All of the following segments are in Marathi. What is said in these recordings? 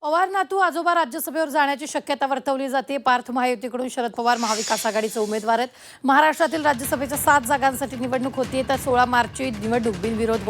पवार नातू आजोबा राज्यसभेवर जाण्याची शक्यता वर्तवली जाते। पार्थ महायुतीकडून शरद पवार महाविकास आघाडीचे उमेदवार आहेत। महाराष्ट्रातील राज्यसभेच्या 7 जागांसाठी निवडणूक होतीये, तर 16 मार्चची निवडणूक बिनविरोध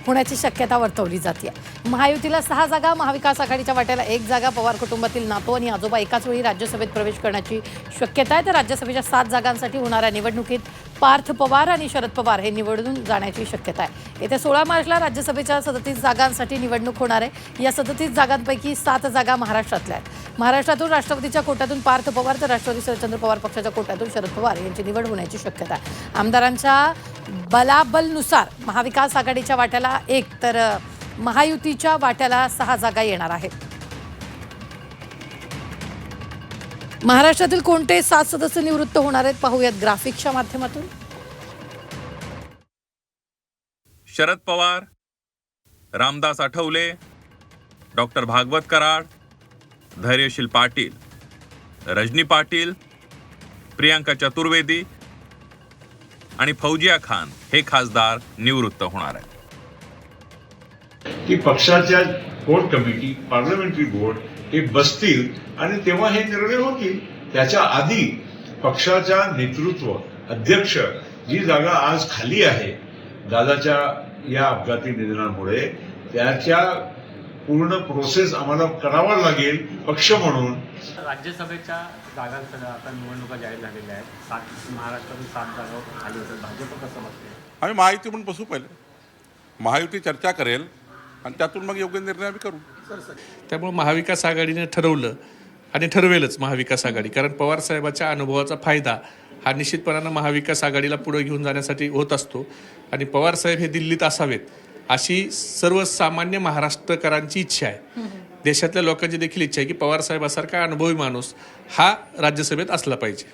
होण्याची शक्यता वर्तवली जाते। महायुतीला 6 जागा, महाविकास आघाडीच्या वाट्याला 1 जागा। पवार कुटुंबातील नातू आणि आजोबा एकाच वेळी राज्यसभेत प्रवेश करण्याची शक्यता आहे। तर राज्यसभेच्या 7 जागांसाठी होणाऱ्या निवडणुकीत पार्थ पवार आणि शरद पवार हे निवडून जाण्याची शक्यता आहे। येत्या 16 मार्चला राज्यसभेच्या 37 जागांसाठी निवडणूक होणार आहे। या 37 जागांपैकी 7 जागा महाराष्ट्रातल्या आहेत। महाराष्ट्रातून राष्ट्रवादीच्या कोट्यातून पार्थ पवार तर राष्ट्रवादी शरदचंद्र पवार पक्षाच्या कोट्यातून शरद पवार यांची निवड होण्याची शक्यता आहे। आमदारांच्या बलाबलनुसार महाविकास आघाडीच्या वाट्याला 1 तर महायुतीच्या वाट्याला 6 जागा येणार आहेत। महाराष्ट्रातील कोणते 7 सदस्य निवृत्त होणार आहेत पाहूयात ग्राफिकच्या माध्यमातून। शरद पवार, रामदास आठवले, डॉक्टर भागवत कराड, धैर्यशील पाटील, रजनी पाटील, प्रियांका चतुर्वेदी आणि फौजिया खान हे खासदार निवृत्त होणार आहेत। की पक्षाच्या कोर कमिटी, पार्लमेंटरी बोर्ड हे बसतील आणि तेव्हा हे निर्णय होतील। त्याच्या आधी पक्षाच्या नेतृत्व अध्यक्ष जी जागा आज खाली आहे दादाच्या या अपघाती निधनामुळे, त्याच्या पूर्ण प्रोसेस आम्हाला करावा लागेल पक्ष म्हणून। राज्यसभेच्या जागांसाठी आता निवडणुका जाहीर झालेल्या आहेत। महाराष्ट्रातून 7 जागा खाली होतात। भाजप कसं बघते? आम्ही महायुती म्हणून बसू, पहिले महायुती चर्चा करेल आणि त्यातून मग योग्य निर्णय आम्ही करू। त्यामुळे महाविकास आघाडीने ठरवलं आणि ठरवेलच महाविकास आघाडी, कारण पवार साहेबाच्या अनुभवाचा फायदा हा निश्चितपणानं महाविकास आघाडीला पुढे घेऊन जाण्यासाठी होत असतो। आणि पवार साहेब हे दिल्लीत असावेत अशी सर्वसामान्य महाराष्ट्रकरांची इच्छा आहे। देशातल्या लोकांची देखील इच्छा आहे की पवार साहेबासारखा अनुभवी माणूस हा राज्यसभेत असला पाहिजे।